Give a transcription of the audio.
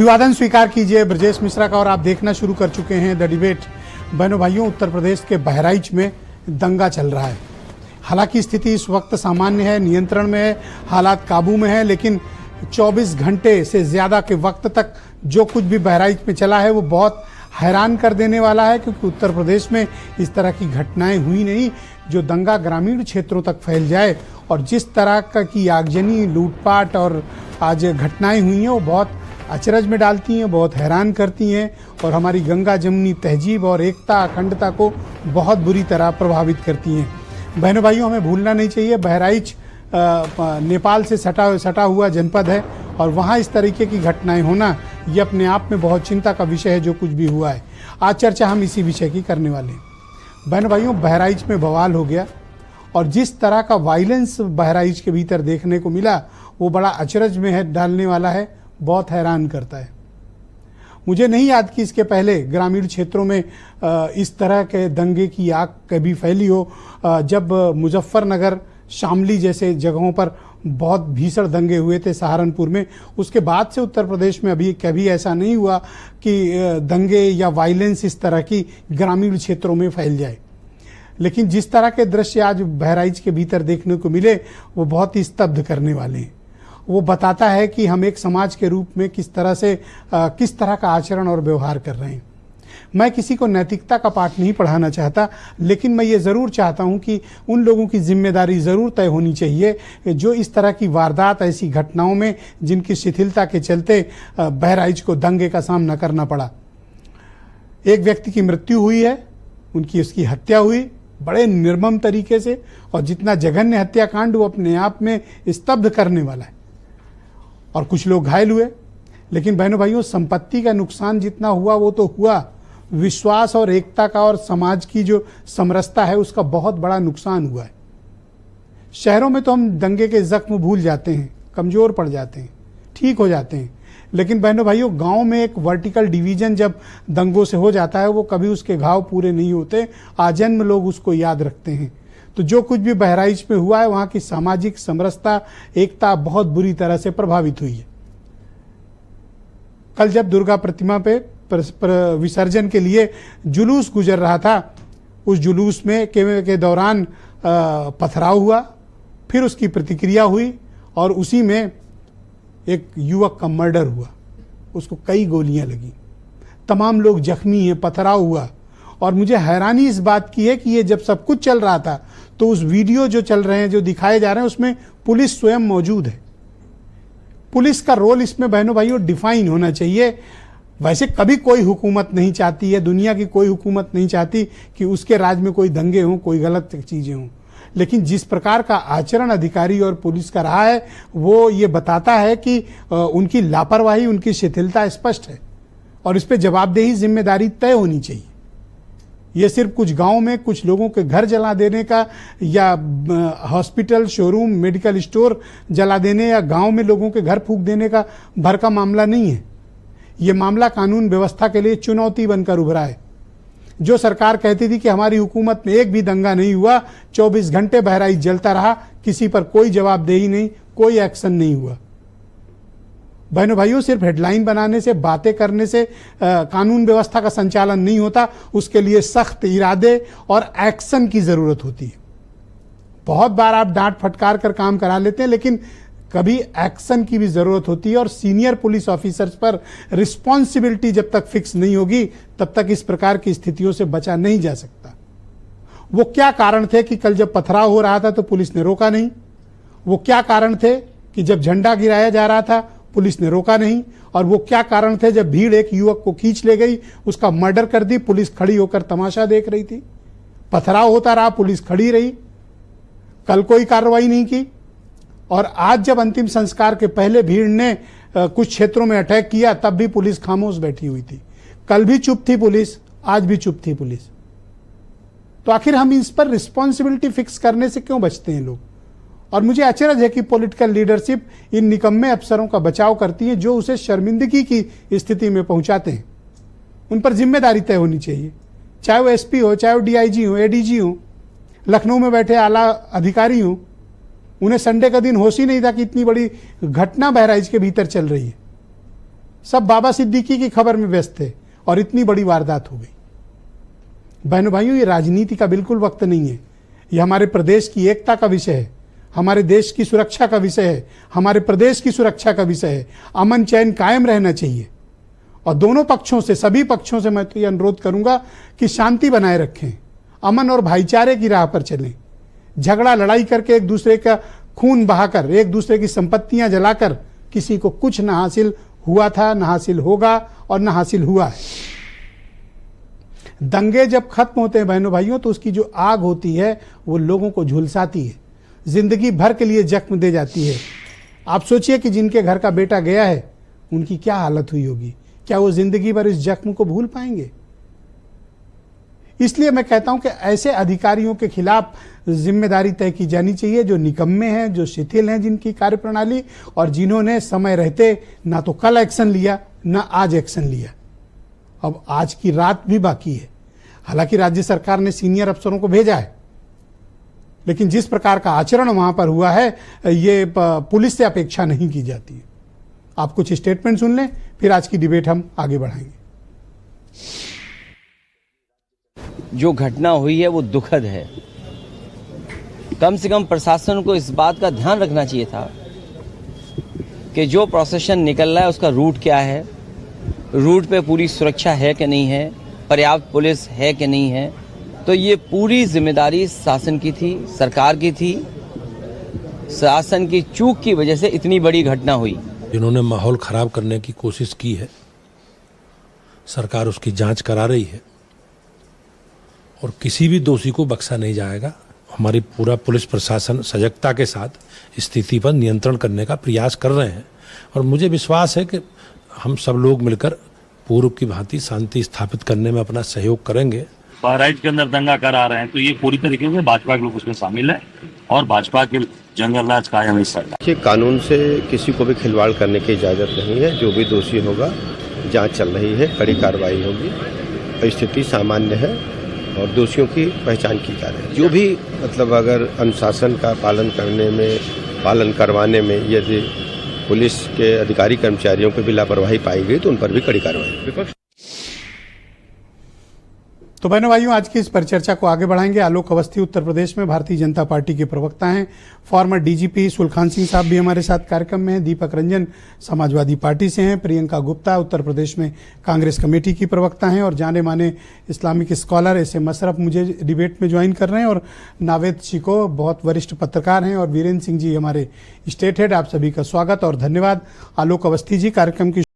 अभिवादन स्वीकार कीजिए ब्रजेश मिश्रा का और आप देखना शुरू कर चुके हैं द डिबेट। बहनों भाइयों, उत्तर प्रदेश के बहराइच में दंगा चल रहा है। हालांकि स्थिति इस वक्त सामान्य है, नियंत्रण में है, हालात काबू में है, लेकिन 24 घंटे से ज़्यादा के वक्त तक जो कुछ भी बहराइच में चला है वो बहुत हैरान कर देने वाला है, क्योंकि उत्तर प्रदेश में इस तरह की घटनाएं हुई नहीं जो दंगा ग्रामीण क्षेत्रों तक फैल जाए। और जिस तरह की आगजनी, लूटपाट और आज घटनाएं हुई हैं वो बहुत अचरज में डालती हैं, बहुत हैरान करती हैं और हमारी गंगा जमुनी तहजीब और एकता अखंडता को बहुत बुरी तरह प्रभावित करती हैं। बहनों भाइयों, हमें भूलना नहीं चाहिए, बहराइच नेपाल से सटा हुआ जनपद है और वहाँ इस तरीके की घटनाएं होना ये अपने आप में बहुत चिंता का विषय है जो कुछ भी हुआ है। आज चर्चा हम इसी विषय की करने वाले हैं। बहनों भाइयों, बहराइच में बवाल हो गया और जिस तरह का वायलेंस बहराइच के भीतर देखने को मिला वो बड़ा अचरज में डालने वाला है, बहुत हैरान करता है। मुझे नहीं याद कि इसके पहले ग्रामीण क्षेत्रों में इस तरह के दंगे की आग कभी फैली हो। जब मुजफ्फरनगर, शामली जैसे जगहों पर बहुत भीषण दंगे हुए थे सहारनपुर में, उसके बाद से उत्तर प्रदेश में अभी कभी ऐसा नहीं हुआ कि दंगे या वायलेंस इस तरह की ग्रामीण क्षेत्रों में फैल जाए। लेकिन जिस तरह के दृश्य आज बहराइच के भीतर देखने को मिले वो बहुत ही स्तब्ध करने वाले हैं। वो बताता है कि हम एक समाज के रूप में किस तरह का आचरण और व्यवहार कर रहे हैं। मैं किसी को नैतिकता का पाठ नहीं पढ़ाना चाहता, लेकिन मैं ये ज़रूर चाहता हूँ कि उन लोगों की जिम्मेदारी ज़रूर तय होनी चाहिए जो इस तरह की वारदात, ऐसी घटनाओं में जिनकी शिथिलता के चलते बहराइच को दंगे का सामना करना पड़ा। एक व्यक्ति की मृत्यु हुई है, उसकी हत्या हुई बड़े निर्मम तरीके से, और जितना जघन्य हत्याकांड वो अपने आप में स्तब्ध करने वाला है, और कुछ लोग घायल हुए। लेकिन बहनों भाइयों, संपत्ति का नुकसान जितना हुआ वो तो हुआ, विश्वास और एकता का और समाज की जो समरसता है उसका बहुत बड़ा नुकसान हुआ है। शहरों में तो हम दंगे के जख्म भूल जाते हैं, कमज़ोर पड़ जाते हैं, ठीक हो जाते हैं, लेकिन बहनों भाइयों, गांव में एक वर्टिकल डिवीजन जब दंगों से हो जाता है वो कभी उसके घाव पूरे नहीं होते, आजन्म लोग उसको याद रखते हैं। तो जो कुछ भी बहराइच में हुआ है वहाँ की सामाजिक समरसता, एकता बहुत बुरी तरह से प्रभावित हुई है। कल जब दुर्गा प्रतिमा पे विसर्जन के लिए जुलूस गुजर रहा था, उस जुलूस में के दौरान पथराव हुआ, फिर उसकी प्रतिक्रिया हुई और उसी में एक युवक का मर्डर हुआ, उसको कई गोलियां लगी, तमाम लोग जख्मी हैं, पथराव हुआ। और मुझे हैरानी इस बात की है कि ये जब सब कुछ चल रहा था तो उस वीडियो जो चल रहे हैं, जो दिखाए जा रहे हैं, उसमें पुलिस स्वयं मौजूद है। पुलिस का रोल इसमें बहनों भाइयों डिफाइन होना चाहिए। वैसे कभी कोई हुकूमत नहीं चाहती है, दुनिया की कोई हुकूमत नहीं चाहती कि उसके राज में कोई दंगे हों, कोई गलत चीज़ें हों, लेकिन जिस प्रकार का आचरण अधिकारी और पुलिस का रहा है वो ये बताता है कि उनकी लापरवाही, उनकी शिथिलता स्पष्ट है और इस पर जवाबदेही, जिम्मेदारी तय होनी चाहिए। ये सिर्फ कुछ गांव में कुछ लोगों के घर जला देने का या हॉस्पिटल, शोरूम, मेडिकल स्टोर जला देने या गांव में लोगों के घर फूंक देने का भर का मामला नहीं है। ये मामला कानून व्यवस्था के लिए चुनौती बनकर उभरा है। जो सरकार कहती थी कि हमारी हुकूमत में एक भी दंगा नहीं हुआ, 24 घंटे बहराइच जलता रहा, किसी पर कोई जवाबदेही नहीं, कोई एक्शन नहीं हुआ। बहनों भाइयों, सिर्फ हेडलाइन बनाने से, बातें करने से कानून व्यवस्था का संचालन नहीं होता, उसके लिए सख्त इरादे और एक्शन की ज़रूरत होती है। बहुत बार आप डांट फटकार कर काम करा लेते हैं, लेकिन कभी एक्शन की भी ज़रूरत होती है और सीनियर पुलिस ऑफिसर्स पर रिस्पॉन्सिबिलिटी जब तक फिक्स नहीं होगी तब तक इस प्रकार की स्थितियों से बचा नहीं जा सकता। वो क्या कारण थे कि कल जब पथराव हो रहा था तो पुलिस ने रोका नहीं? वो क्या कारण थे कि जब झंडा गिराया जा रहा था पुलिस ने रोका नहीं? और वो क्या कारण थे जब भीड़ एक युवक को खींच ले गई, उसका मर्डर कर दी, पुलिस खड़ी होकर तमाशा देख रही थी? पथराव होता रहा, पुलिस खड़ी रही, कल कोई कार्रवाई नहीं की। और आज जब अंतिम संस्कार के पहले भीड़ ने कुछ क्षेत्रों में अटैक किया तब भी पुलिस खामोश बैठी हुई थी। कल भी चुप थी पुलिस, आज भी चुप थी पुलिस। तो आखिर हम इस पर रिस्पॉन्सिबिलिटी फिक्स करने से क्यों बचते हैं लोग? और मुझे अचरज है कि पॉलिटिकल लीडरशिप इन निकम्मे अफसरों का बचाव करती है जो उसे शर्मिंदगी की स्थिति में पहुंचाते हैं। उन पर जिम्मेदारी तय होनी चाहिए, चाहे वो एसपी हो, चाहे वो डीआईजी हो, एडीजी हो, लखनऊ में बैठे आला अधिकारी हो। उन्हें संडे का दिन होश ही नहीं था कि इतनी बड़ी घटना बहराइच के भीतर चल रही है। सब बाबा सिद्दीकी की खबर में व्यस्त थे और इतनी बड़ी वारदात हो गई। बहनों भाइयों, ये राजनीति का बिल्कुल वक्त नहीं है। ये हमारे प्रदेश की एकता का विषय है, हमारे देश की सुरक्षा का विषय है, हमारे प्रदेश की सुरक्षा का विषय है। अमन चैन कायम रहना चाहिए और दोनों पक्षों से, सभी पक्षों से मैं तो ये अनुरोध करूंगा कि शांति बनाए रखें, अमन और भाईचारे की राह पर चलें। झगड़ा लड़ाई करके, एक दूसरे का खून बहाकर, एक दूसरे की संपत्तियां जलाकर किसी को कुछ न हासिल हुआ था, न हासिल होगा और न हासिल हुआ है। दंगे जब खत्म होते हैं बहनों भाइयों, तो उसकी जो आग होती है वो लोगों को झुलसाती है, जिंदगी भर के लिए जख्म दे जाती है। आप सोचिए कि जिनके घर का बेटा गया है उनकी क्या हालत हुई होगी। क्या वो जिंदगी भर इस जख्म को भूल पाएंगे? इसलिए मैं कहता हूं कि ऐसे अधिकारियों के खिलाफ जिम्मेदारी तय की जानी चाहिए जो निकम्मे हैं, जो शिथिल हैं जिनकी कार्यप्रणाली, और जिन्होंने समय रहते ना तो कल एक्शन लिया ना आज एक्शन लिया। अब आज की रात भी बाकी है। हालांकि राज्य सरकार ने सीनियर अफसरों को भेजा है, लेकिन जिस प्रकार का आचरण वहां पर हुआ है ये पुलिस से अपेक्षा नहीं की जाती है। आप कुछ स्टेटमेंट सुन लें, फिर आज की डिबेट हम आगे बढ़ाएंगे। जो घटना हुई है वो दुखद है। कम से कम प्रशासन को इस बात का ध्यान रखना चाहिए था कि जो प्रोसेशन निकल रहा है उसका रूट क्या है, रूट पे पूरी सुरक्षा है कि नहीं है, पर्याप्त पुलिस है कि नहीं है। तो ये पूरी जिम्मेदारी शासन की थी, सरकार की थी। शासन की चूक की वजह से इतनी बड़ी घटना हुई। जिन्होंने माहौल खराब करने की कोशिश की है, सरकार उसकी जांच करा रही है और किसी भी दोषी को बख्शा नहीं जाएगा। हमारी पूरा पुलिस प्रशासन सजगता के साथ स्थिति पर नियंत्रण करने का प्रयास कर रहे हैं और मुझे विश्वास है कि हम सब लोग मिलकर पूर्व की भांति शांति स्थापित करने में अपना सहयोग करेंगे। बहराइच के अंदर दंगा करा रहे हैं तो ये पूरी तरीके से भाजपा के लोग उसमें शामिल है और भाजपा के जंगल राज कायम है। ये कानून से किसी को भी खिलवाड़ करने की इजाजत नहीं है। जो भी दोषी होगा जांच चल रही है, कड़ी कार्रवाई होगी, स्थिति सामान्य है और दोषियों की पहचान की जा रही है। जो भी मतलब अगर अनुशासन का पालन करवाने में यदि पुलिस के अधिकारी कर्मचारियों की भी लापरवाही पाई गई तो उन पर भी कड़ी कार्रवाई। तो बहनों भाइयों, आज की इस परिचर्चा को आगे बढ़ाएंगे। आलोक अवस्थी उत्तर प्रदेश में भारतीय जनता पार्टी के प्रवक्ता हैं। फॉर्मर डीजीपी सुलखान सिंह साहब भी हमारे साथ कार्यक्रम में हैं। दीपक रंजन समाजवादी पार्टी से हैं। प्रियंका गुप्ता उत्तर प्रदेश में कांग्रेस कमेटी की प्रवक्ता हैं और जाने माने Islamic scholar S A Musharraf मुझे डिबेट में ज्वाइन कर रहे हैं और नावेद शिको बहुत वरिष्ठ पत्रकार हैं और वीरेंद्र सिंह जी हमारे स्टेट हेड। आप सभी का स्वागत और धन्यवाद। आलोक अवस्थी जी, कार्यक्रम की